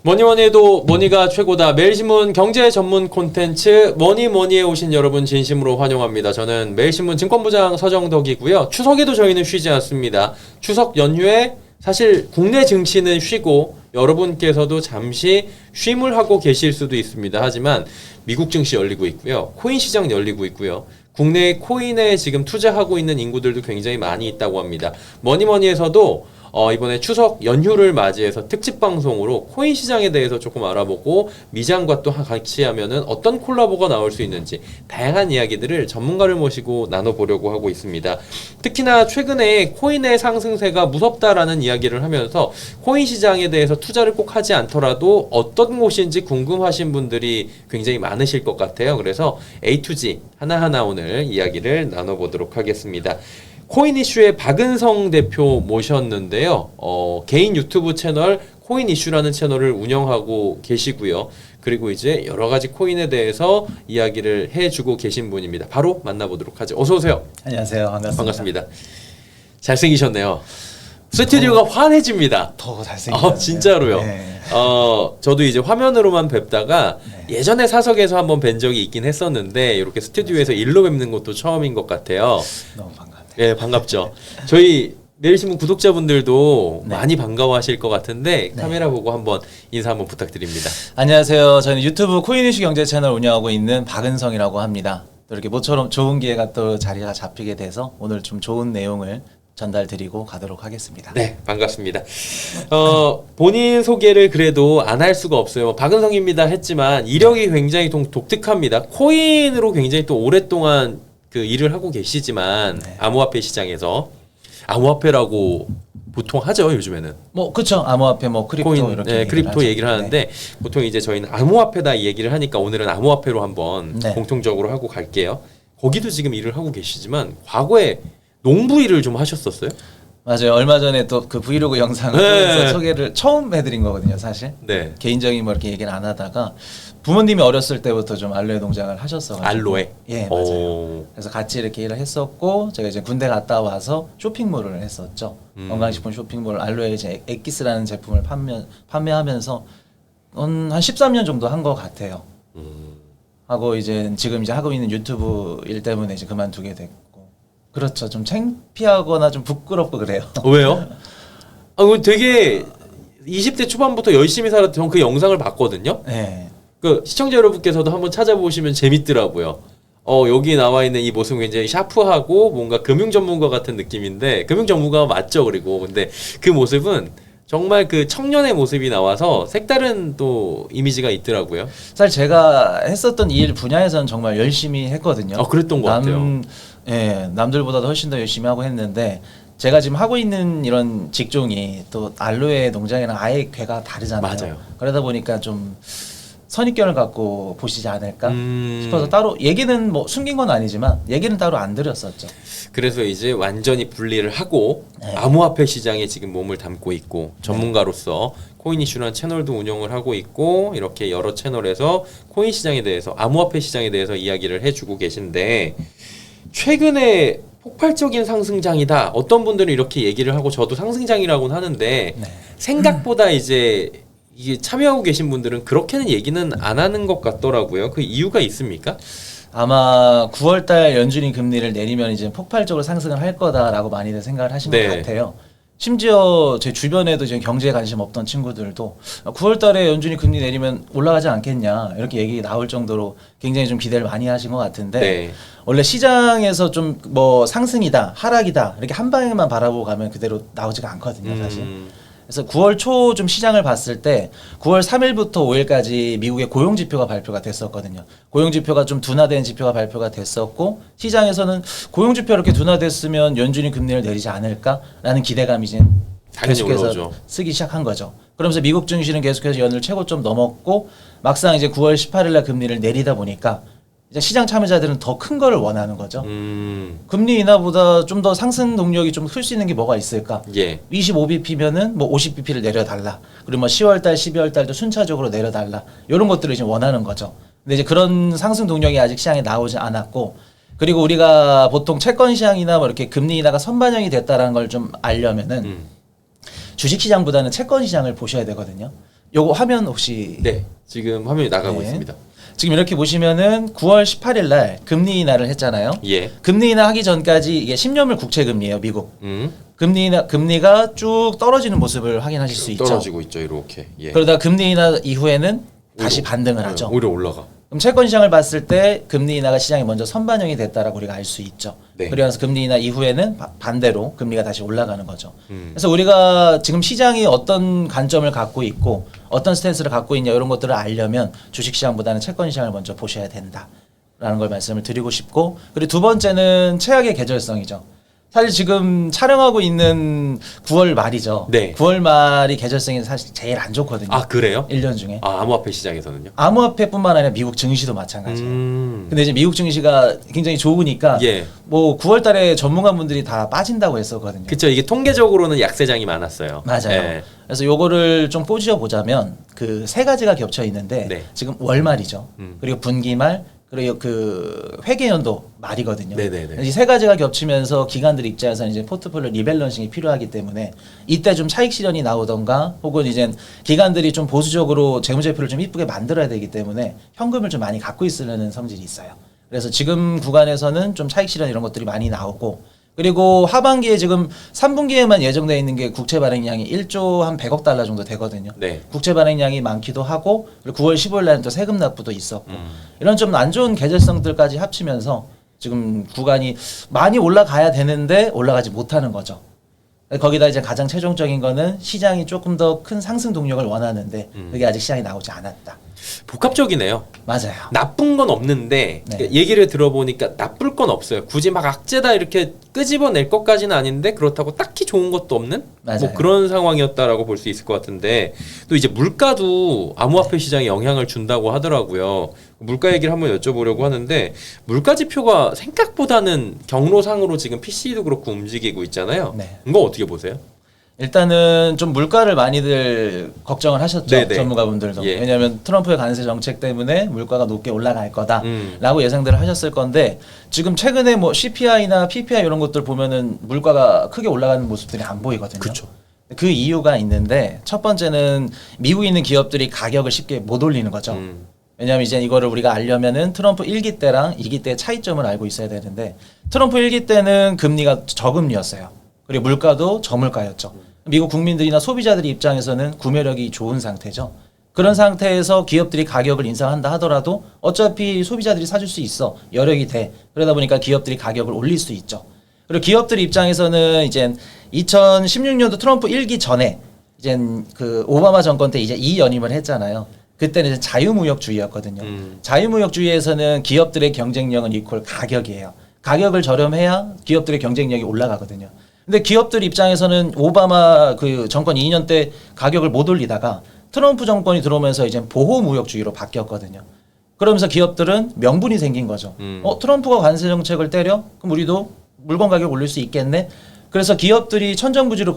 뭐니뭐니 해도 뭐니가 최고다. 매일신문 경제 전문 콘텐츠 뭐니뭐니에 오신 여러분 진심으로 환영합니다. 저는 매일신문 증권부장 서정덕이고요. 추석에도 저희는 쉬지 않습니다. 추석 연휴에 사실 국내 증시는 쉬고 여러분께서도 잠시 쉼을 하고 계실 수도 있습니다. 하지만 미국 증시 열리고 있고요. 코인 시장 열리고 있고요. 국내 코인에 지금 투자하고 있는 인구들도 굉장히 많이 있다고 합니다. 뭐니뭐니에서도 이번에 추석 연휴를 맞이해서 특집 방송으로 코인 시장에 대해서 조금 알아보고 미장과 또 같이 하면은 어떤 콜라보가 나올 수 있는지 다양한 이야기들을 전문가를 모시고 나눠보려고 하고 있습니다. 특히나 최근에 코인의 상승세가 무섭다라는 이야기를 하면서 코인 시장에 대해서 투자를 꼭 하지 않더라도 어떤 곳인지 궁금하신 분들이 굉장히 많으실 것 같아요. 그래서 A to G 하나하나 오늘 이야기를 나눠보도록 하겠습니다. 코인 이슈의 박은성 대표 모셨는데요. 개인 유튜브 채널 코인 이슈라는 채널을 운영하고 계시고요. 그리고 이제 여러 가지 코인에 대해서 이야기를 해주고 계신 분입니다. 바로 만나보도록 하죠. 어서 오세요. 안녕하세요. 반갑습니다. 잘생기셨네요. 스튜디오가 환해집니다. 더 잘생겼어요. 진짜로요. 네. 저도 이제 화면으로만 뵙다가 네. 예전에 사석에서 한번 뵌 적이 있긴 했었는데 이렇게 스튜디오에서 일로 뵙는 것도 처음인 것 같아요. 너무 반갑네요. 예, 반갑죠. 저희 매일신문 구독자분들도 네. 많이 반가워하실 것 같은데 네. 카메라 보고 한번 인사 한번 부탁드립니다. 안녕하세요. 저는 유튜브 코인 이슈 경제 채널 운영하고 있는 박은성이라고 합니다. 또 이렇게 모처럼 좋은 기회가 또 자리가 잡히게 돼서 오늘 좀 좋은 내용을 전달드리고 가도록 하겠습니다. 네, 반갑습니다. 본인 소개를 그래도 안 할 수가 없어요. 박은성입니다 했지만 이력이 굉장히 독특합니다. 코인으로 굉장히 또 오랫동안 그 일을 하고 계시지만 네. 암호화폐 시장에서 암호화폐라고 보통 하죠 요즘에는. 뭐 그렇죠. 암호화폐, 뭐 크립토 코인, 이렇게 네, 크립토 하죠. 얘기를 하는데 보통 이제 저희는 암호화폐다 이 얘기를 하니까 오늘은 암호화폐로 한번 네. 공통적으로 하고 갈게요. 거기도 지금 일을 하고 계시지만 과거에 농부 일을 좀 하셨었어요? 맞아요. 얼마 전에 또 그 브이로그 영상을 네. 통해서 소개를 처음 해드린 거거든요. 사실 네. 개인적인 뭐 이렇게 얘기는 안 하다가 부모님이 어렸을 때부터 좀 알로에 농장을 하셨어가지고 알로에? 예, 맞아요. 오. 그래서 같이 이렇게 일을 했었고 제가 이제 군대 갔다 와서 쇼핑몰을 했었죠. 건강식품 쇼핑몰 알로에 이제 엑기스라는 제품을 판매하면서 한 13년 정도 한 것 같아요. 하고 이제 지금 이제 하고 있는 유튜브 일 때문에 이제 그만두게 됐고 그렇죠. 좀 창피하거나 좀 부끄럽고 그래요. 왜요? 되게 20대 초반부터 열심히 살았던 그 영상을 봤거든요. 네. 그 시청자 여러분께서도 한번 찾아보시면 재밌더라고요. 여기 나와 있는 이 모습은 굉장히 샤프하고 뭔가 금융 전문가 같은 느낌인데 금융 전문가 맞죠? 그리고 근데 그 모습은 정말 그 청년의 모습이 나와서 색다른 또 이미지가 있더라고요. 사실 제가 했었던 일 분야에서는 정말 열심히 했거든요. 그랬던 것 같아요. 예, 남들보다도 훨씬 더 열심히 하고 했는데 제가 지금 하고 있는 이런 직종이 또 알로에 농장이랑 아예 궤가 다르잖아요. 맞아요. 그러다 보니까 좀 선입견을 갖고 보시지 않을까 싶어서 음. 따로 얘기는 뭐 숨긴 건 아니지만 얘기는 따로 안 드렸었죠. 그래서 이제 완전히 분리를 하고 네. 암호화폐 시장에 지금 몸을 담고 있고 전문가로서 코인 이슈라는 채널도 운영을 하고 있고 이렇게 여러 채널에서 코인 시장에 대해서 암호화폐 시장에 대해서 이야기를 해주고 계신데 최근에 폭발적인 상승장이다. 어떤 분들은 이렇게 얘기를 하고 저도 상승장이라고는 하는데 네. 생각보다 이제 이게 참여하고 계신 분들은 그렇게는 얘기는 안 하는 것 같더라고요. 그 이유가 있습니까? 아마 9월달 연준이 금리를 내리면 이제 폭발적으로 상승을 할 거다라고 많이들 생각을 하신 네. 것 같아요. 심지어 제 주변에도 지금 경제에 관심 없던 친구들도 9월달에 연준이 금리 내리면 올라가지 않겠냐 이렇게 얘기 나올 정도로 굉장히 좀 기대를 많이 하신 것 같은데 네. 원래 시장에서 좀 뭐 상승이다 하락이다 이렇게 한 방향만 바라보고 가면 그대로 나오지가 않거든요 사실. 그래서 9월 초 좀 시장을 봤을 때 9월 3일부터 5일까지 미국의 고용 지표가 발표가 됐었거든요. 고용 지표가 좀 둔화된 지표가 발표가 됐었고 시장에서는 고용 지표 이렇게 둔화됐으면 연준이 금리를 내리지 않을까라는 기대감이 이제 당연히 계속해서 올라오죠. 쓰기 시작한 거죠. 그러면서 미국 증시는 계속해서 연을 최고점 넘었고 막상 이제 9월 18일 날 금리를 내리다 보니까 이제 시장 참여자들은 더 큰 거를 원하는 거죠. 금리 인하보다 좀 더 상승 동력이 좀 클 수 있는 게 뭐가 있을까? 예. 25bp면은 뭐 50bp를 내려달라. 그리고 뭐 10월달, 12월달도 순차적으로 내려달라. 이런 것들을 이제 원하는 거죠. 근데 이제 그런 상승 동력이 아직 시장에 나오지 않았고, 그리고 우리가 보통 채권 시장이나 뭐 이렇게 금리 인하가 선반영이 됐다라는 걸 좀 알려면은 주식 시장보다는 채권 시장을 보셔야 되거든요. 요거 화면 혹시 네, 지금 화면이 나가고 네. 있습니다. 지금 이렇게 보시면은 9월 18일 날 금리 인하를 했잖아요. 예. 금리 인하 하기 전까지 이게 10년물 국채 금리예요, 미국. 금리가 쭉 떨어지는 모습을 확인하실 수 있죠. 떨어지고 있죠, 이렇게. 예. 그러다 금리 인하 이후에는 다시 오히려, 반등을 하죠. 오히려 올라가. 그럼 채권 시장을 봤을 때 금리 인하가 시장에 먼저 선반영이 됐다라고 우리가 알 수 있죠. 네. 그래서 금리 인하 이후에는 반대로 금리가 다시 올라가는 거죠. 그래서 우리가 지금 시장이 어떤 관점을 갖고 있고 어떤 스탠스를 갖고 있냐 이런 것들을 알려면 주식 시장보다는 채권 시장을 먼저 보셔야 된다라는 걸 말씀을 드리고 싶고, 그리고 두 번째는 최악의 계절성이죠. 사실 지금 촬영하고 있는 9월 말이죠. 네. 9월 말이 계절성이 사실 제일 안 좋거든요. 아, 그래요? 1년 중에. 아, 암호화폐 시장에서는요? 암호화폐뿐만 아니라 미국 증시도 마찬가지예요. 근데 이제 미국 증시가 굉장히 좋으니까 예. 뭐 9월 달에 전문가분들이 다 빠진다고 했었거든요. 그쵸. 이게 통계적으로는 약세장이 많았어요. 맞아요. 예. 그래서 요거를 좀 꼬집어 보자면 그 세 가지가 겹쳐 있는데 네. 지금 월말이죠. 그리고 분기말, 그리고 그 회계연도 말이거든요. 네네네. 이 세 가지가 겹치면서 기관들 입장에서는 이제 포트폴리오 리밸런싱이 필요하기 때문에 이때 좀 차익 실현이 나오던가, 혹은 이제 기관들이 좀 보수적으로 재무제표를 좀 이쁘게 만들어야 되기 때문에 현금을 좀 많이 갖고 있으려는 성질이 있어요. 그래서 지금 구간에서는 좀 차익 실현 이런 것들이 많이 나오고, 그리고 하반기에 지금 3분기에만 예정되어 있는 게 국채 발행량이 1조 한 100억 달러 정도 되거든요. 네. 국채 발행량이 많기도 하고, 그리고 9월 15일 날은 또 세금 납부도 있었고, 이런 좀 안 좋은 계절성들까지 합치면서 지금 구간이 많이 올라가야 되는데 올라가지 못하는 거죠. 거기다 이제 가장 최종적인 거는 시장이 조금 더 큰 상승 동력을 원하는데 그게 아직 시장이 나오지 않았다. 복합적이네요. 맞아요. 나쁜 건 없는데 네. 얘기를 들어보니까 나쁠 건 없어요. 굳이 막 악재다 이렇게 끄집어낼 것까지는 아닌데 그렇다고 딱히 좋은 것도 없는 맞아요. 뭐 그런 상황이었다라고 볼 수 있을 것 같은데, 또 이제 물가도 암호화폐 시장에 영향을 준다고 하더라고요. 물가 얘기를 한번 여쭤보려고 하는데, 물가 지표가 생각보다는 경로상으로 지금 PC도 그렇고 움직이고 있잖아요. 네. 이거 어떻게 보세요? 일단은 좀 물가를 많이들 걱정을 하셨죠. 네네. 전문가분들도. 예. 왜냐하면 트럼프의 관세 정책 때문에 물가가 높게 올라갈 거다라고 예상들을 하셨을 건데, 지금 최근에 뭐 CPI나 PPI 이런 것들 보면은 물가가 크게 올라가는 모습들이 안 보이거든요. 그쵸. 그 이유가 있는데, 첫 번째는 미국에 있는 기업들이 가격을 쉽게 못 올리는 거죠. 왜냐하면 이제 이거를 우리가 알려면은 트럼프 1기 때랑 2기 때의 차이점을 알고 있어야 되는데, 트럼프 1기 때는 금리가 저금리였어요. 그리고 물가도 저물가였죠. 미국 국민들이나 소비자들의 입장에서는 구매력이 좋은 상태죠. 그런 상태에서 기업들이 가격을 인상한다 하더라도 어차피 소비자들이 사줄 수 있어. 여력이 돼. 그러다 보니까 기업들이 가격을 올릴 수 있죠. 그리고 기업들 입장에서는 이제 2016년도 트럼프 1기 전에 이제 그 오바마 정권 때 이제 2연임을 했잖아요. 그때는 이제 자유무역주의였거든요. 자유무역주의에서는 기업들의 경쟁력은 이퀄 가격이에요. 가격을 저렴해야 기업들의 경쟁력이 올라가거든요. 근데 기업들 입장에서는 오바마 그 정권 2년 때 가격을 못 올리다가 트럼프 정권이 들어오면서 이제 보호무역주의로 바뀌었거든요. 그러면서 기업들은 명분이 생긴 거죠. 트럼프가 관세 정책을 때려? 그럼 우리도 물건 가격 올릴 수 있겠네? 그래서 기업들이 천정부지로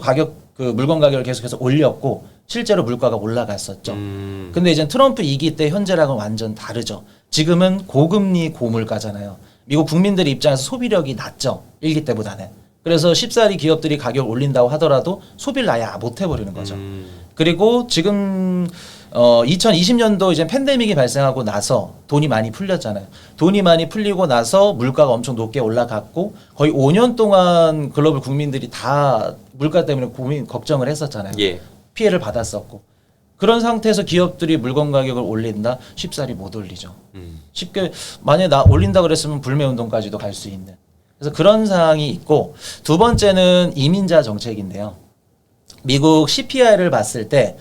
그 물건 가격을 계속해서 올렸고 실제로 물가가 올라갔었죠. 근데 이제 트럼프 2기 때 현재랑은 완전 다르죠. 지금은 고금리 고물가잖아요. 미국 국민들 입장에서 소비력이 낮죠. 1기 때보다는. 그래서 쉽사리 기업들이 가격을 올린다고 하더라도 소비를 아예 못 해버리는 거죠. 그리고 지금 2020년도 이제 팬데믹이 발생하고 나서 돈이 많이 풀렸잖아요. 돈이 많이 풀리고 나서 물가가 엄청 높게 올라갔고 거의 5년 동안 글로벌 국민들이 다 물가 때문에 걱정을 했었잖아요. 예. 피해를 받았었고. 그런 상태에서 기업들이 물건 가격을 올린다? 쉽사리 못 올리죠. 쉽게 만약에 나 올린다 그랬으면 불매운동까지도 갈 수 있는. 그래서 그런 상황이 있고, 두 번째는 이민자 정책인데요. 미국 CPI를 봤을 때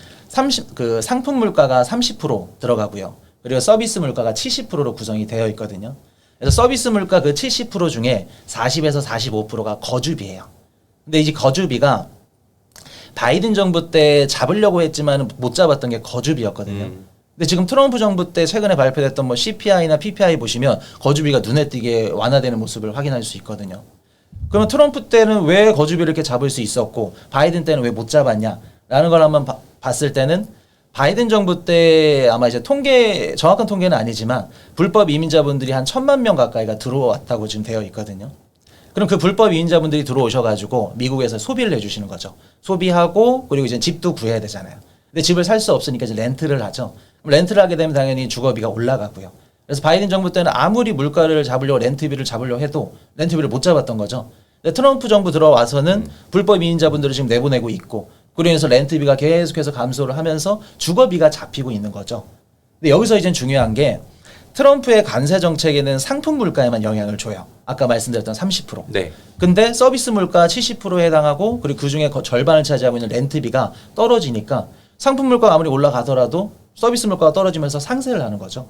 그 상품 물가가 30% 들어가고요. 그리고 서비스 물가가 70%로 구성이 되어 있거든요. 그래서 서비스 물가 그 70% 중에 40에서 45%가 거주비예요. 근데 이 거주비가 바이든 정부 때 잡으려고 했지만 못 잡았던 게 거주비였거든요. 근데 지금 트럼프 정부 때 최근에 발표됐던 뭐 CPI나 PPI 보시면 거주비가 눈에 띄게 완화되는 모습을 확인할 수 있거든요. 그러면 트럼프 때는 왜 거주비를 이렇게 잡을 수 있었고 바이든 때는 왜 못 잡았냐라는 걸 한번 봤을 때는, 바이든 정부 때 아마 이제 정확한 통계는 아니지만 불법 이민자분들이 한 1,000만 명 가까이가 들어왔다고 지금 되어 있거든요. 그럼 그 불법 이민자분들이 들어오셔가지고 미국에서 소비를 해주시는 거죠. 소비하고 그리고 이제 집도 구해야 되잖아요. 근데 집을 살 수 없으니까 이제 렌트를 하죠. 그럼 렌트를 하게 되면 당연히 주거비가 올라가고요. 그래서 바이든 정부 때는 아무리 물가를 잡으려고 렌트비를 잡으려고 해도 렌트비를 못 잡았던 거죠. 근데 트럼프 정부 들어와서는 불법 이민자분들을 지금 내보내고 있고 그로 인해서 렌트비가 계속해서 감소를 하면서 주거비가 잡히고 있는 거죠. 근데 여기서 이제 중요한 게 트럼프의 관세 정책에는 상품 물가에만 영향을 줘요. 아까 말씀드렸던 30%. 네. 근데 서비스 물가 70%에 해당하고 그리고 그중에 절반을 차지하고 있는 렌트비가 떨어지니까 상품 물가가 아무리 올라가더라도 서비스 물가가 떨어지면서 상쇄를 하는 거죠.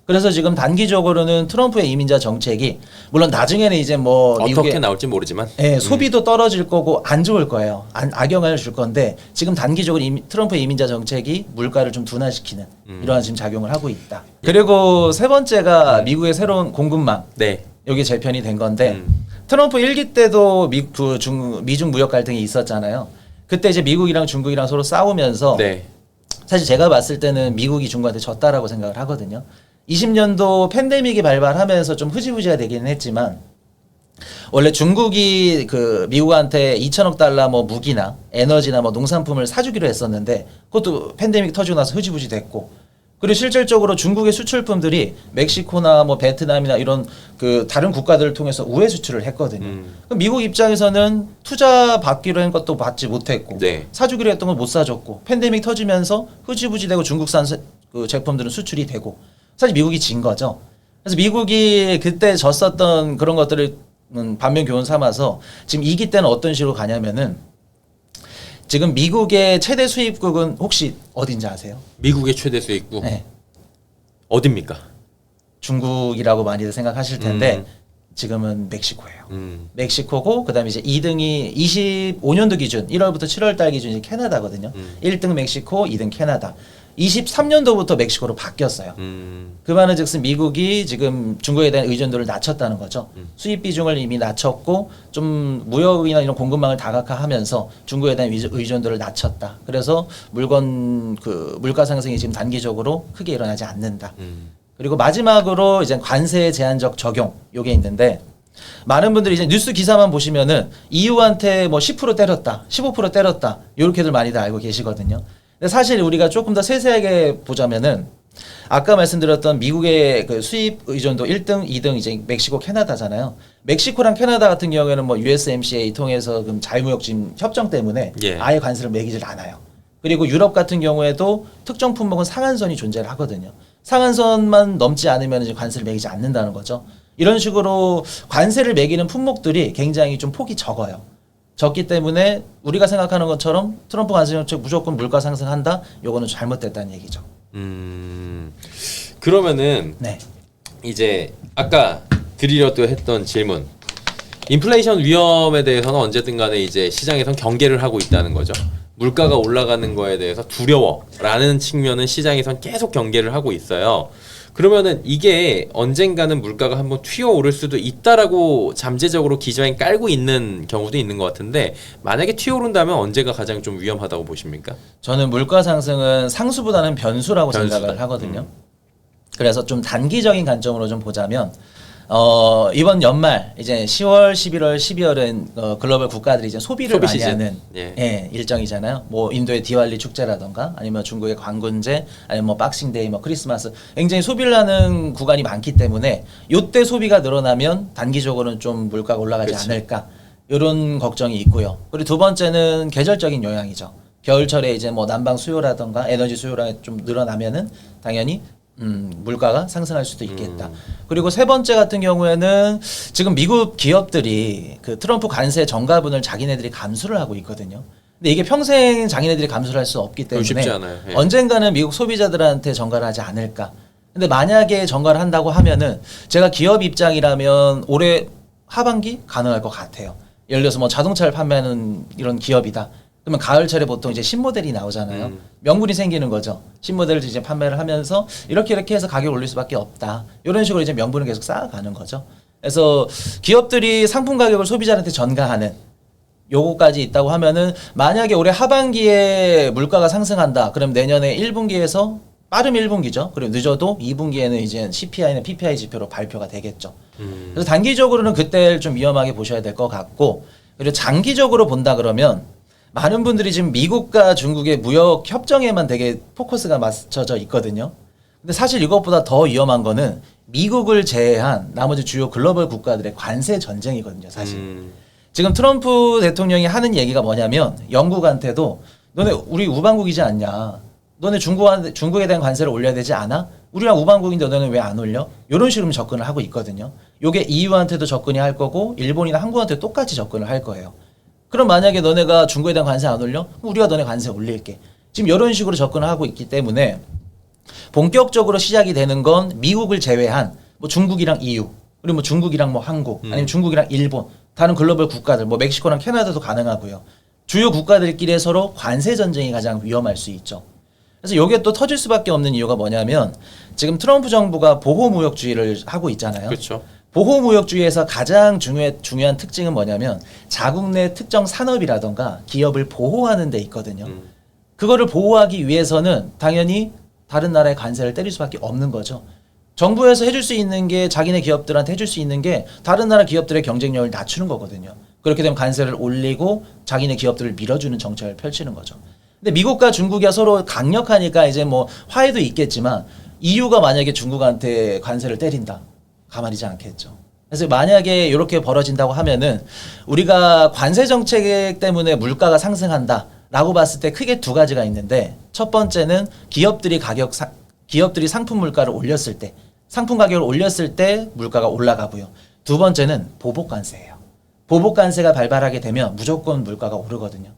그래서 지금 단기적으로는 트럼프의 이민자 정책이 물론 나중에는 이제 뭐 어떻게 미국의 나올지 모르지만 예, 소비도 떨어질 거고 안 좋을 거예요. 악영향을 줄 건데 지금 단기적으로 트럼프의 이민자 정책이 물가를 좀 둔화시키는 이러한 지금 작용을 하고 있다. 그리고 세 번째가 미국의 새로운 공급망. 네. 여기 재편이 된 건데 트럼프 1기 때도 미중 무역 갈등이 있었잖아요. 그때 이제 미국이랑 중국이랑 서로 싸우면서 네. 사실 제가 봤을 때는 미국이 중국한테 졌다라고 생각을 하거든요. 20년도 팬데믹이 발발하면서 좀 흐지부지가 되기는 했지만 원래 중국이 그 미국한테 2천억 달러 뭐 무기나 에너지나 뭐 농산품을 사주기로 했었는데 그것도 팬데믹 터지고 나서 흐지부지 됐고 그리고 실질적으로 중국의 수출품들이 멕시코나 뭐 베트남이나 이런 그 다른 국가들을 통해서 우회 수출을 했거든요. 그럼 미국 입장에서는 투자 받기로 한 것도 받지 못했고 네. 사주기로 했던 건 못 사줬고 팬데믹 터지면서 흐지부지 되고 중국산 그 제품들은 수출이 되고 사실 미국이 진 거죠. 그래서 미국이 그때 졌었던 그런 것들을 반면 교훈 삼아서 지금 2기 때는 어떤 식으로 가냐면은 지금 미국의 최대 수입국은 혹시 어딘지 아세요? 미국의 최대 수입국 네. 어딥니까? 중국이라고 많이들 생각하실 텐데 지금은 멕시코예요. 멕시코고 그다음에 이제 2등이 25년도 기준 1월부터 7월 달 기준이 캐나다거든요. 1등 멕시코, 2등 캐나다. 23년도부터 멕시코로 바뀌었어요. 그 말은 즉슨 미국이 지금 중국에 대한 의존도를 낮췄다는 거죠. 수입 비중을 이미 낮췄고 좀 무역이나 이런 공급망을 다각화하면서 중국에 대한 의존도를 낮췄다. 그래서 물가 상승이 지금 단기적으로 크게 일어나지 않는다. 그리고 마지막으로 이제 관세 제한적 적용 요게 있는데 많은 분들이 이제 뉴스 기사만 보시면은 EU한테 뭐 10% 때렸다, 15% 때렸다 이렇게들 많이들 알고 계시거든요. 근데 사실 우리가 조금 더 세세하게 보자면은 아까 말씀드렸던 미국의 그 수입 의존도 1등, 2등 이제 멕시코, 캐나다잖아요. 멕시코랑 캐나다 같은 경우에는 뭐 USMCA 통해서 자유무역팀 협정 때문에 예. 아예 관세를 매기질 않아요. 그리고 유럽 같은 경우에도 특정 품목은 상한선이 존재를 하거든요. 상한선만 넘지 않으면 이제 관세를 매기지 않는다는 거죠. 이런 식으로 관세를 매기는 품목들이 굉장히 좀 폭이 적어요. 적기 때문에 우리가 생각하는 것처럼 트럼프 관세 정책 무조건 물가 상승한다? 요거는 잘못됐다는 얘기죠. 그러면은 네. 이제 아까 드리려고 했던 질문 인플레이션 위험에 대해서는 언제든 간에 이제 시장에선 경계를 하고 있다는 거죠. 물가가 올라가는 거에 대해서 두려워라는 측면은 시장에선 계속 경계를 하고 있어요. 그러면은 이게 언젠가는 물가가 한번 튀어오를 수도 있다라고 잠재적으로 기저에 깔고 있는 경우도 있는 것 같은데 만약에 튀어오른다면 언제가 가장 좀 위험하다고 보십니까? 저는 물가 상승은 상수보다는 변수라고 생각을 하거든요. 그래서 좀 단기적인 관점으로 좀 보자면 이번 연말 이제 10월, 11월, 12월은 글로벌 국가들이 이제 소비를 소비 많이 시즌. 하는 예. 일정이잖아요. 뭐 인도의 디왈리 축제라던가 아니면 중국의 관군제 아니면 뭐 박싱데이, 뭐 크리스마스 굉장히 소비를 하는 구간이 많기 때문에 요때 소비가 늘어나면 단기적으로는 좀 물가가 올라가지 그치. 않을까 이런 걱정이 있고요. 그리고 두 번째는 계절적인 영향이죠. 겨울철에 이제 뭐 난방 수요라던가 에너지 수요가 좀 늘어나면은 당연히 물가가 상승할 수도 있겠다. 그리고 세 번째 같은 경우에는 지금 미국 기업들이 그 트럼프 관세 정가분을 자기네들이 감수를 하고 있거든요. 근데 이게 평생 자기네들이 감수를 할 수 없기 때문에 쉽지 않아요. 예. 언젠가는 미국 소비자들한테 전가를 하지 않을까. 근데 만약에 전가를 한다고 하면은 제가 기업 입장이라면 올해 하반기 가능할 것 같아요. 예를 들어서 뭐 자동차를 판매하는 이런 기업이다. 그러면 가을철에 보통 이제 신모델이 나오잖아요. 명분이 생기는 거죠. 신모델을 이제 판매를 하면서 이렇게 해서 가격을 올릴 수밖에 없다. 이런 식으로 이제 명분을 계속 쌓아가는 거죠. 그래서 기업들이 상품 가격을 소비자한테 전가하는 요거까지 있다고 하면은 만약에 올해 하반기에 물가가 상승한다. 그럼 내년에 1분기에서 빠르면 1분기죠. 그리고 늦어도 2분기에는 이제 CPI나 PPI 지표로 발표가 되겠죠. 그래서 단기적으로는 그때를 좀 위험하게 보셔야 될 것 같고 그리고 장기적으로 본다 그러면 많은 분들이 지금 미국과 중국의 무역 협정에만 되게 포커스가 맞춰져 있거든요. 근데 사실 이것보다 더 위험한 거는 미국을 제외한 나머지 주요 글로벌 국가들의 관세 전쟁이거든요, 사실. 지금 트럼프 대통령이 하는 얘기가 뭐냐면 영국한테도 너네 우리 우방국이지 않냐. 너네 중국에 대한 관세를 올려야 되지 않아? 우리랑 우방국인데 너네는 왜 안 올려? 이런 식으로 접근을 하고 있거든요. 요게 EU한테도 접근이 할 거고 일본이나 한국한테 똑같이 접근을 할 거예요. 그럼 만약에 너네가 중국에 대한 관세 안 올려? 그럼 우리가 너네 관세 올릴게. 지금 이런 식으로 접근을 하고 있기 때문에 본격적으로 시작이 되는 건 미국을 제외한 뭐 중국이랑 EU 그리고 뭐 중국이랑 뭐 한국 아니면 중국이랑 일본 다른 글로벌 국가들 뭐 멕시코랑 캐나다도 가능하고요. 주요 국가들끼리 서로 관세 전쟁이 가장 위험할 수 있죠. 그래서 이게 또 터질 수밖에 없는 이유가 뭐냐면 지금 트럼프 정부가 보호무역주의를 하고 있잖아요. 그렇죠. 보호무역주의에서 가장 중요한 특징은 뭐냐면 자국 내 특정 산업이라던가 기업을 보호하는 데 있거든요. 그거를 보호하기 위해서는 당연히 다른 나라의 관세를 때릴 수밖에 없는 거죠. 정부에서 해줄 수 있는 게 자기네 기업들한테 해줄 수 있는 게 다른 나라 기업들의 경쟁력을 낮추는 거거든요. 그렇게 되면 관세를 올리고 자기네 기업들을 밀어주는 정책을 펼치는 거죠. 근데 미국과 중국이 서로 강력하니까 이제 뭐 화해도 있겠지만 EU가 만약에 중국한테 관세를 때린다. 가만히지 않겠죠. 그래서 만약에 이렇게 벌어진다고 하면은 우리가 관세 정책 때문에 물가가 상승한다. 라고 봤을 때 크게 두 가지가 있는데 첫 번째는 기업들이 상품 물가를 올렸을 때 상품 가격을 올렸을 때 물가가 올라가고요. 두 번째는 보복 관세예요. 보복 관세가 발발하게 되면 무조건 물가가 오르거든요.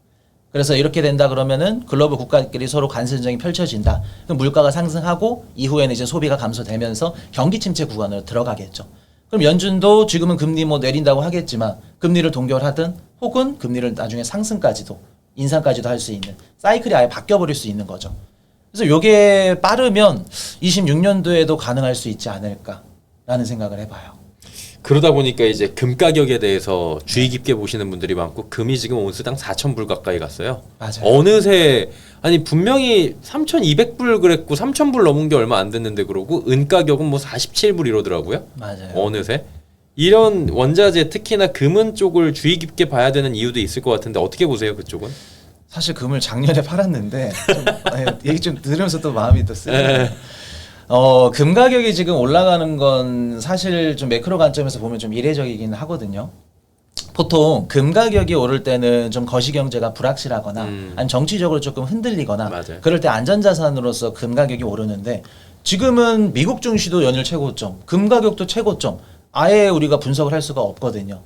그래서 이렇게 된다 그러면은 글로벌 국가끼리 서로 관세 전쟁이 펼쳐진다. 그럼 물가가 상승하고 이후에는 이제 소비가 감소되면서 경기 침체 구간으로 들어가겠죠. 그럼 연준도 지금은 금리 뭐 내린다고 하겠지만 금리를 동결하든 혹은 금리를 나중에 상승까지도 인상까지도 할 수 있는 사이클이 아예 바뀌어버릴 수 있는 거죠. 그래서 이게 빠르면 26년도에도 가능할 수 있지 않을까라는 생각을 해봐요. 그러다 보니까 이제 금 가격에 대해서 주의 깊게 보시는 분들이 많고 금이 지금 온스당 4,000불 가까이 갔어요. 맞아요. 어느새 아니 분명히 3,200불 그랬고 3,000불 넘은 게 얼마 안 됐는데 그러고 은 가격은 뭐 47불 이러더라고요. 맞아요. 어느새 이런 원자재 특히나 금은 쪽을 주의 깊게 봐야 되는 이유도 있을 것 같은데 어떻게 보세요 그쪽은? 사실 금을 작년에 팔았는데 좀, 얘기 좀 들으면서 또 마음이 또 쓰네요. 금 가격이 지금 올라가는 건 사실 좀 매크로 관점에서 보면 좀 이례적이긴 하거든요. 보통 금 가격이 오를 때는 좀 거시경제가 불확실하거나 아니면 정치적으로 조금 흔들리거나 맞아요. 그럴 때 안전자산으로서 금 가격이 오르는데 지금은 미국 증시도 연일 최고점, 금 가격도 최고점 아예 우리가 분석을 할 수가 없거든요.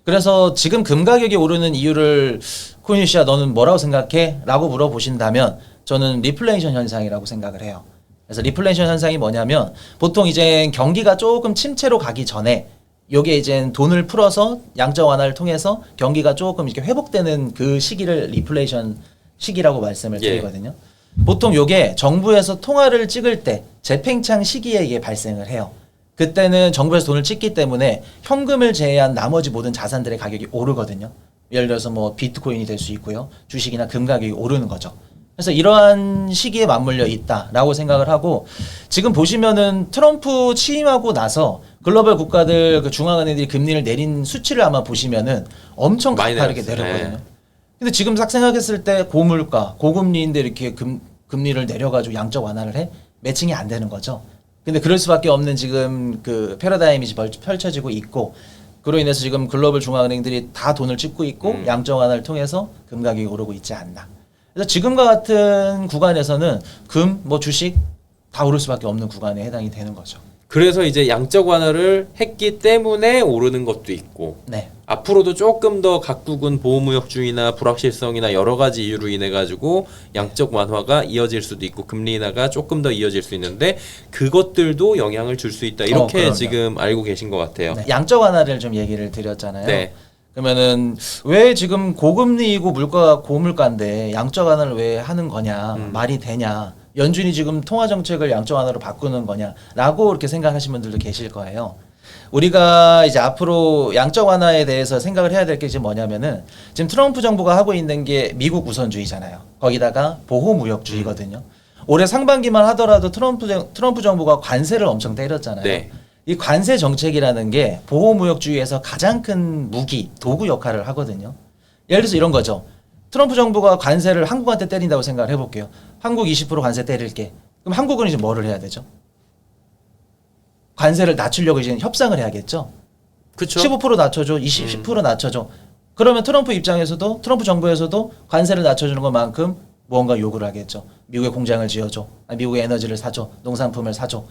그래서 지금 금 가격이 오르는 이유를 코니 씨야 너는 뭐라고 생각해? 라고 물어보신다면 저는 리플레이션 현상이라고 생각을 해요. 그래서 리플레이션 현상이 뭐냐면 보통 이제 경기가 조금 침체로 가기 전에 요게 이제 돈을 풀어서 양적 완화를 통해서 경기가 조금 이렇게 회복되는 그 시기를 리플레이션 시기라고 말씀을 드리거든요. 보통 요게 정부에서 통화를 찍을 때 재팽창 시기에 이게 발생을 해요. 그때는 정부에서 돈을 찍기 때문에 현금을 제외한 나머지 모든 자산들의 가격이 오르거든요. 예를 들어서 뭐 비트코인이 될 수 있고요. 주식이나 금 가격이 오르는 거죠. 그래서 이러한 시기에 맞물려 있다라고 생각을 하고 지금 보시면은 트럼프 취임하고 나서 글로벌 국가들 그 중앙은행들이 금리를 내린 수치를 아마 보시면은 엄청 가파르게 내렸거든요. 근데 지금 딱 생각했을 때 고물가, 고금리인데 이렇게 금리를 내려가지고 양적 완화를 해? 매칭이 안 되는 거죠. 근데 그럴 수밖에 없는 지금 그 패러다임이 펼쳐지고 있고 그로 인해서 지금 글로벌 중앙은행들이 다 돈을 찍고 있고 양적 완화를 통해서 금 가격이 오르고 있지 않나. 그래서 지금과 같은 구간에서는 금, 뭐 주식 다 오를 수밖에 없는 구간에 해당이 되는 거죠. 그래서 이제 양적 완화를 했기 때문에 오르는 것도 있고 네. 앞으로도 조금 더 각국은 보호무역주의나 불확실성이나 여러 가지 이유로 인해 가지고 양적 완화가 이어질 수도 있고 금리 인하가 조금 더 이어질 수 있는데 그것들도 영향을 줄 수 있다 이렇게 그럼요. 지금 알고 계신 것 같아요. 네. 양적 완화를 좀 얘기를 드렸잖아요. 네. 그러면은 왜 지금 고금리이고 물가가 고물가인데 양적 완화를 왜 하는 거냐 말이 되냐 연준이 지금 통화 정책을 양적 완화로 바꾸는 거냐라고 이렇게 생각하시는 분들도 계실 거예요. 우리가 이제 앞으로 양적 완화에 대해서 생각을 해야 될 게 이제 뭐냐면은 지금 트럼프 정부가 하고 있는 게 미국 우선주의잖아요. 거기다가 보호무역주의거든요. 올해 상반기만 하더라도 트럼프 정부가 관세를 엄청 때렸잖아요. 네. 이 관세 정책이라는 게 보호무역주의에서 가장 큰 무기, 도구 역할을 하거든요. 예를 들어서 이런 거죠. 트럼프 정부가 관세를 한국한테 때린다고 생각을 해볼게요. 한국 20% 관세 때릴게. 그럼 한국은 이제 뭐를 해야 되죠? 관세를 낮추려고 이제 협상을 해야겠죠. 그렇죠. 15% 낮춰줘, 10% 낮춰줘. 그러면 트럼프 입장에서도 트럼프 정부에서도 관세를 낮춰주는 것만큼 무언가 요구를 하겠죠. 미국에 공장을 지어줘, 미국의 에너지를 사줘, 농산품을 사줘.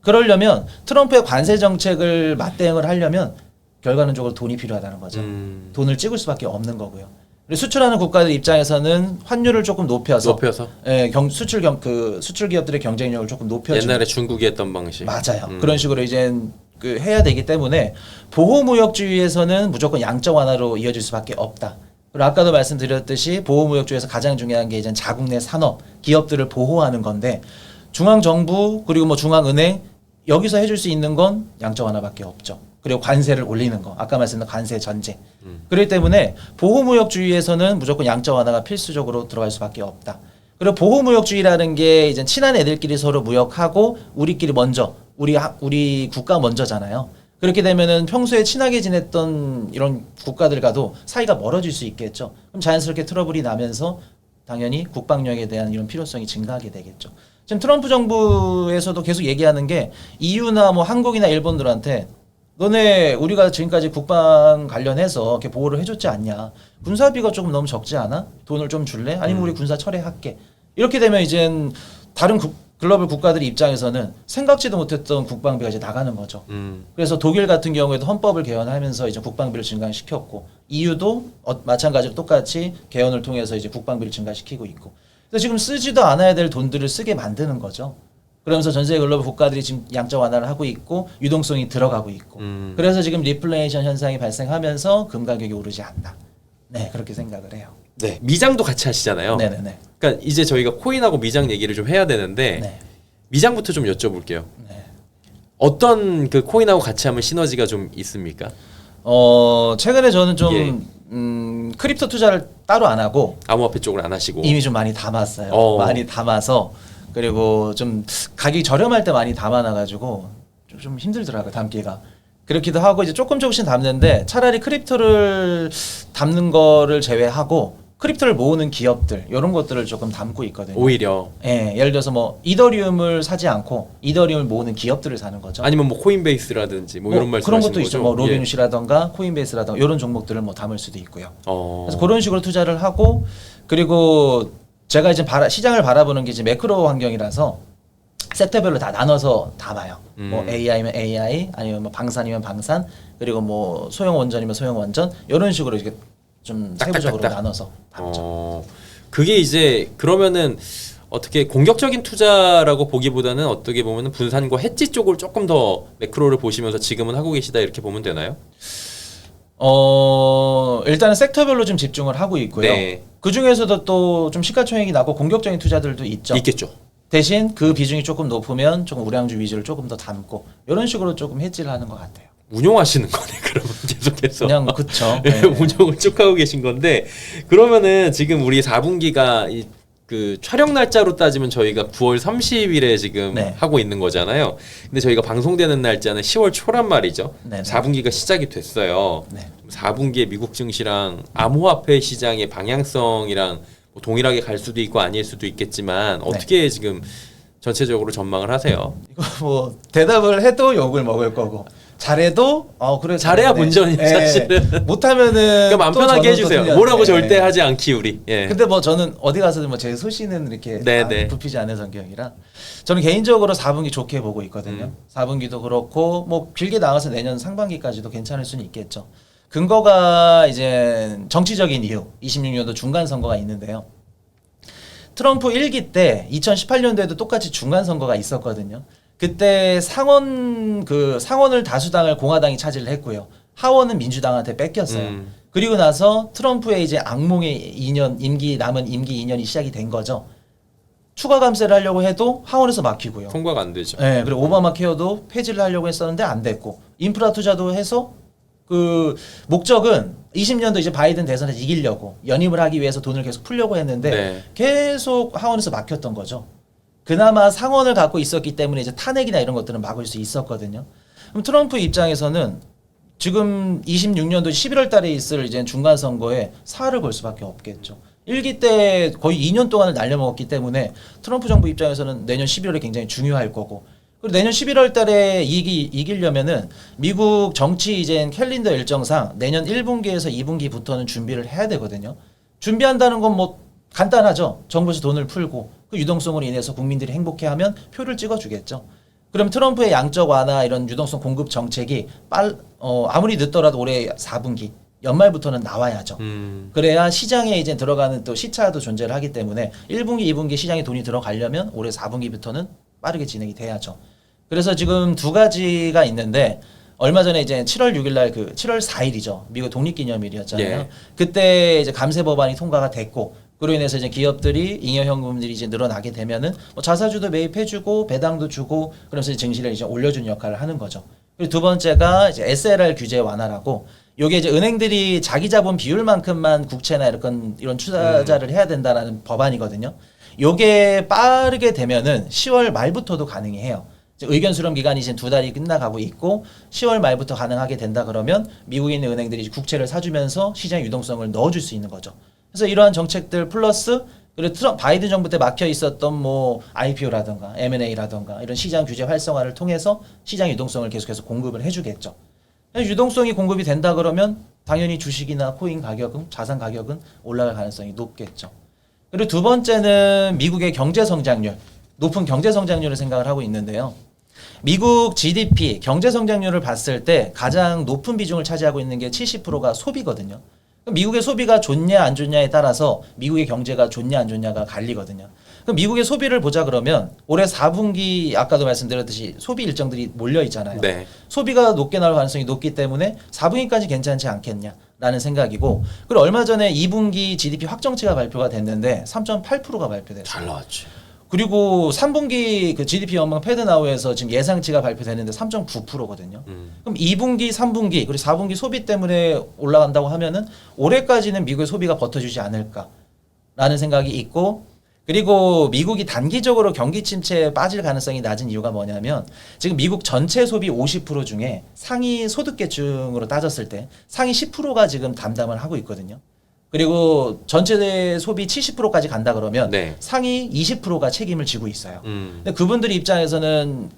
그러려면 트럼프의 관세 정책을 맞대응을 하려면 결과론적으로 돈이 필요하다는 거죠. 돈을 찍을 수밖에 없는 거고요. 그리고 수출하는 국가들 입장에서는 환율을 조금 높여서 예, 수출 기업들의 경쟁력을 조금 높여주는 옛날에 중국이 했던 방식. 맞아요. 그런 식으로 이제 그 해야 되기 때문에 보호무역주의에서는 무조건 양적 완화로 이어질 수밖에 없다. 그리고 아까도 말씀드렸듯이 보호무역주의에서 가장 중요한 게 이제 자국 내 산업, 기업들을 보호하는 건데 중앙정부 그리고 뭐 중앙은행 여기서 해줄 수 있는 건 양적 완화밖에 없죠. 그리고 관세를 올리는 거. 아까 말씀드린 관세 전제. 그렇기 때문에 보호무역주의에서는 무조건 양적 완화가 필수적으로 들어갈 수밖에 없다. 그리고 보호무역주의라는 게 이제 친한 애들끼리 서로 무역하고 우리끼리 먼저 우리 국가 먼저잖아요. 그렇게 되면은 평소에 친하게 지냈던 이런 국가들과도 사이가 멀어질 수 있겠죠. 그럼 자연스럽게 트러블이 나면서 당연히 국방력에 대한 이런 필요성이 증가하게 되겠죠. 지금 트럼프 정부에서도 계속 얘기하는 게 EU나 뭐 한국이나 일본들한테 너네 우리가 지금까지 국방 관련해서 이렇게 보호를 해줬지 않냐? 군사비가 조금 너무 적지 않아? 돈을 좀 줄래? 아니면 우리 군사 철회할게. 이렇게 되면 이젠 다른 글로벌 국가들 입장에서는 생각지도 못했던 국방비가 이제 나가는 거죠. 그래서 독일 같은 경우에도 헌법을 개헌하면서 이제 국방비를 증가시켰고 EU도 마찬가지로 똑같이 개헌을 통해서 이제 국방비를 증가시키고 있고. 그래서 지금 쓰지도 않아야 될 돈들을 쓰게 만드는 거죠. 그러면서 전 세계 글로벌 국가들이 지금 양적 완화를 하고 있고 유동성이 들어가고 있고 그래서 지금 리플레이션 현상이 발생하면서 금 가격이 오르지 않나. 네, 그렇게 생각을 해요. 네, 미장도 같이 하시잖아요. 네네네. 그러니까 이제 저희가 코인하고 미장 얘기를 좀 해야 되는데 네. 미장부터 좀 여쭤볼게요. 네. 어떤 그 코인하고 같이 하면 시너지가 좀 있습니까? 최근에 저는 좀 예. 크립토 투자를 따로 안 하고 암호화폐 쪽을 안 하시고 이미 좀 많이 담았어요. 많이 담아서 그리고 좀 가격이 저렴할 때 많이 담아놔가지고 좀 힘들더라고요, 담기가. 그렇기도 하고 이제 조금씩 담는데 차라리 크립토를 담는 거를 제외하고 크립토를 모으는 기업들 이런 것들을 조금 담고 있거든요. 오히려 예, 예를 들어서 뭐 이더리움을 사지 않고 이더리움을 모으는 기업들을 사는 거죠. 아니면 뭐 코인베이스라든지 뭐 이런 말씀하시는 그런 것도 거죠? 있죠. 뭐 로빈훗이라던가 코인베이스라던가 이런 종목들을 뭐 담을 수도 있고요. 어. 그래서 그런 식으로 투자를 하고 그리고 제가 이제 시장을 바라보는 게 이제 매크로 환경이라서 섹터별로 다 나눠서 담아요. 뭐 AI면 AI, 아니면 뭐 방산이면 방산, 그리고 뭐 소형 원전이면 소형 원전 이런 식으로 이렇게 좀 세부적으로 나눠서 담죠. 그게 이제 그러면은 어떻게 공격적인 투자라고 보기보다는 어떻게 보면은 분산과 해지 쪽을 조금 더 매크로를 보시면서 지금은 하고 계시다 이렇게 보면 되나요? 일단은 섹터별로 좀 집중을 하고 있고요. 네. 그 중에서도 또 좀 시가총액이 낮고 공격적인 투자들도 있죠. 있겠죠. 대신 그 비중이 조금 높으면 조금 우량주 위주를 조금 더 담고 이런 식으로 조금 해지를 하는 것 같아요. 운용하시는 거네 그러면 계속해서. 그냥 그쵸. 네. 운용을 쭉 하고 계신 건데 그러면은 지금 우리 4분기가 그 촬영 날짜로 따지면 저희가 9월 30일에 지금 네. 하고 있는 거잖아요. 근데 저희가 방송되는 날짜는 10월 초란 말이죠. 네네. 4분기가 시작이 됐어요. 네. 4분기에 미국 증시랑 암호화폐 시장의 방향성이랑 뭐 동일하게 갈 수도 있고 아닐 수도 있겠지만 어떻게 지금 전체적으로 전망을 하세요? 이거 뭐 대답을 해도 욕을 먹을 거고 잘해도 그래 잘해야 본전이 사실은. 못하면은 그러니까 마음 편하게 해주세요. 뭐라고 절대 하지 않기 우리. 예. 근데 뭐 저는 어디 가서든 뭐 제 소신은 이렇게 굽히지 않는 성격이라 저는 개인적으로 4분기 좋게 보고 있거든요. 4분기도 그렇고 뭐 길게 나가서 내년 상반기까지도 괜찮을 수는 있겠죠. 근거가 이제 정치적인 이유 26년도 중간 선거가 있는데요. 트럼프 1기 때 2018년도에도 똑같이 중간 선거가 있었거든요. 그때 상원을 다수당을 공화당이 차지를 했고요. 하원은 민주당한테 뺏겼어요. 그리고 나서 트럼프의 이제 악몽의 2년 남은 임기 2년이 시작이 된 거죠. 추가 감세를 하려고 해도 하원에서 막히고요. 통과가 안 되죠. 네, 그리고 오바마 케어도 폐지를 하려고 했었는데 안 됐고 인프라 투자도 해서 그 목적은 20년도 이제 바이든 대선에서 이기려고 연임을 하기 위해서 돈을 계속 풀려고 했는데 계속 하원에서 막혔던 거죠. 그나마 상원을 갖고 있었기 때문에 이제 탄핵이나 이런 것들은 막을 수 있었거든요. 그럼 트럼프 입장에서는 지금 26년도 11월 달에 있을 이제 중간 선거에 사활을 걸 수밖에 없겠죠. 1기 때 거의 2년 동안을 날려먹었기 때문에 트럼프 정부 입장에서는 내년 11월에 굉장히 중요할 거고 그리고 내년 11월 달에 이기려면은 미국 정치 이제 캘린더 일정상 내년 1분기에서 2분기부터는 준비를 해야 되거든요. 준비한다는 건 뭐 간단하죠. 정부에서 돈을 풀고 그 유동성으로 인해서 국민들이 행복해하면 표를 찍어주겠죠. 그럼 트럼프의 양적 완화 이런 유동성 공급 정책이 아무리 늦더라도 올해 4분기 연말부터는 나와야죠. 그래야 시장에 이제 들어가는 또 시차도 존재를 하기 때문에 1분기, 2분기 시장에 돈이 들어가려면 올해 4분기부터는 빠르게 진행이 돼야죠. 그래서 지금 두 가지가 있는데 얼마 전에 이제 7월 6일 날 7월 4일이죠. 미국 독립기념일이었잖아요. 예. 그때 이제 감세 법안이 통과가 됐고 그로 인해서 이제 기업들이 잉여 현금들이 이제 늘어나게 되면은 뭐 자사주도 매입해주고 배당도 주고 그러면서 증시를 이제 올려주는 역할을 하는 거죠. 그리고 두 번째가 이제 SLR 규제 완화라고 요게 이제 은행들이 자기 자본 비율만큼만 국채나 이런 투자자를 해야 된다라는 법안이거든요. 요게 빠르게 되면은 10월 말부터도 가능해요. 의견 수렴 기간이 이제 2달이 끝나가고 있고 10월 말부터 가능하게 된다 그러면 미국에 있는 은행들이 국채를 사주면서 시장 유동성을 넣어줄 수 있는 거죠. 그래서 이러한 정책들 플러스 그리고 바이든 정부 때 막혀 있었던 뭐 IPO라든가 M&A라든가 이런 시장 규제 활성화를 통해서 시장 유동성을 계속해서 공급을 해주겠죠. 유동성이 공급이 된다 그러면 당연히 주식이나 코인 가격은 자산 가격은 올라갈 가능성이 높겠죠. 그리고 두 번째는 미국의 경제 성장률, 높은 경제 성장률을 생각을 하고 있는데요. 미국 GDP 경제 성장률을 봤을 때 가장 높은 비중을 차지하고 있는 게 70%가 소비거든요. 미국의 소비가 좋냐 안 좋냐에 따라서 미국의 경제가 좋냐 안 좋냐가 갈리거든요. 그럼 미국의 소비를 보자 그러면 올해 4분기 아까도 말씀드렸듯이 소비 일정들이 몰려 있잖아요. 네. 소비가 높게 나올 가능성이 높기 때문에 4분기까지 괜찮지 않겠냐라는 생각이고 그리고 얼마 전에 2분기 GDP 확정치가 발표가 됐는데 3.8%가 발표됐어요. 잘 나왔지. 그리고 3분기 그 GDP 연방 패드나우에서 지금 예상치가 발표되는데 3.9%거든요. 그럼 2분기, 3분기, 그리고 4분기 소비 때문에 올라간다고 하면은 올해까지는 미국의 소비가 버텨주지 않을까라는 생각이 있고 그리고 미국이 단기적으로 경기 침체에 빠질 가능성이 낮은 이유가 뭐냐면 지금 미국 전체 소비 50% 중에 상위 소득계층으로 따졌을 때 상위 10%가 지금 담당을 하고 있거든요. 그리고 전체 소비 70%까지 간다 그러면 네. 상위 20%가 책임을 지고 있어요. 근데 그분들 입장에서는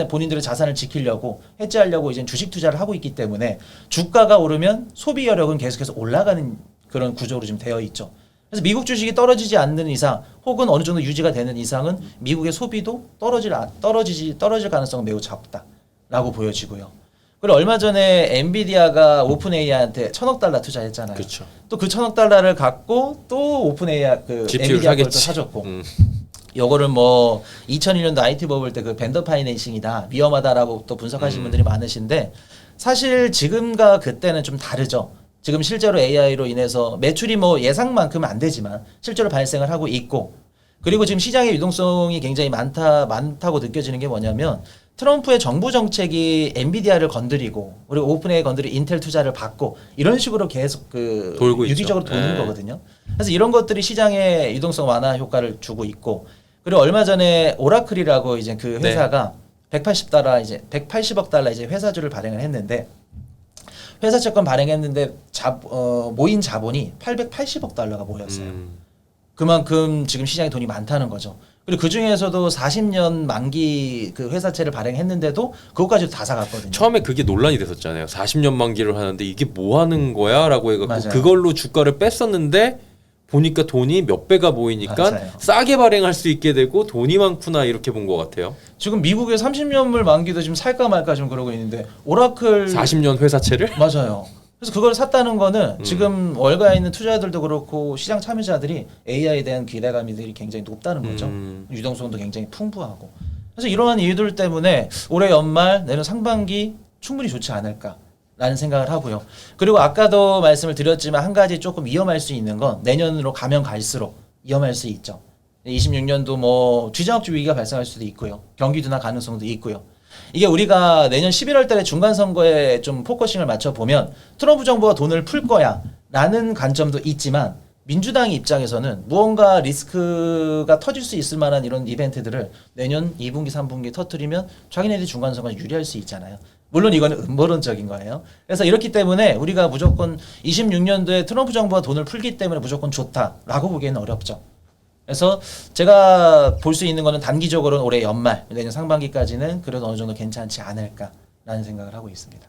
본인들의 자산을 지키려고 해지하려고 이제 주식 투자를 하고 있기 때문에 주가가 오르면 소비 여력은 계속해서 올라가는 그런 구조로 지금 되어 있죠. 그래서 미국 주식이 떨어지지 않는 이상 혹은 어느 정도 유지가 되는 이상은 미국의 소비도 떨어질 가능성은 매우 작다라고 보여지고요. 그리고 얼마 전에 엔비디아가 오픈 AI한테 $1,000억 투자했잖아요. 그렇죠. 또 그 $1,000억 갖고 또 오픈 AI 엔비디아 걸 또 사줬고. 요거를 뭐 2001년도 IT 버블 때 그 벤더 파이낸싱이다 위험하다라고 또 분석하시는 분들이 많으신데 사실 지금과 그때는 좀 다르죠. 지금 실제로 AI로 인해서 매출이 뭐 예상만큼은 안 되지만 실제로 발생을 하고 있고 그리고 지금 시장의 유동성이 굉장히 많다고 느껴지는 게 뭐냐면 트럼프의 정부 정책이 엔비디아를 건드리고 그리고 오픈AI 건드리 인텔 투자를 받고 이런 식으로 계속 돌고 유기적으로 있죠. 도는 네. 거거든요. 그래서 이런 것들이 시장의 유동성 완화 효과를 주고 있고 그리고 얼마 전에 오라클이라고 이제 그 회사가 네. 180억 달러 이제 회사주를 발행을 했는데 회사 채권 발행했는데 모인 자본이 880억 달러가 모였어요. 그만큼 지금 시장에 돈이 많다는 거죠. 그리고 그 중에서도 40년 만기 그 회사채를 발행했는데도 그것까지도 다 사갔거든요. 처음에 그게 논란이 됐었잖아요. 40년 만기를 하는데 이게 뭐 하는 거야? 라고 해갖고 맞아요. 그걸로 주가를 뺐었는데 보니까 돈이 몇 배가 보이니까 맞아요. 싸게 발행할 수 있게 되고 돈이 많구나 이렇게 본 것 같아요. 지금 미국의 30년물 만기도 지금 살까 말까 좀 그러고 있는데 오라클 40년 회사채를? 맞아요. 그래서 그걸 샀다는 거는 지금 월가에 있는 투자자들도 그렇고 시장 참여자들이 AI에 대한 기대감이 굉장히 높다는 거죠. 유동성도 굉장히 풍부하고. 그래서 이러한 이유들 때문에 올해 연말 내년 상반기 충분히 좋지 않을까라는 생각을 하고요. 그리고 아까도 말씀을 드렸지만 한 가지 조금 위험할 수 있는 건 내년으로 가면 갈수록 위험할 수 있죠. 26년도 뭐 주장업주 위기가 발생할 수도 있고요. 경기 둔화 가능성도 있고요. 이게 우리가 내년 11월 달에 중간선거에 좀 포커싱을 맞춰보면 트럼프 정부가 돈을 풀 거야 라는 관점도 있지만 민주당 입장에서는 무언가 리스크가 터질 수 있을 만한 이런 이벤트들을 내년 2분기, 3분기 터뜨리면 자기네들이 중간 선거에 유리할 수 있잖아요. 물론 이거는 음모론적인 거예요. 그래서 이렇기 때문에 우리가 무조건 26년도에 트럼프 정부가 돈을 풀기 때문에 무조건 좋다라고 보기에는 어렵죠. 그래서 제가 볼 수 있는 거는 단기적으로는 올해 연말, 내년 상반기까지는 그래도 어느 정도 괜찮지 않을까라는 생각을 하고 있습니다.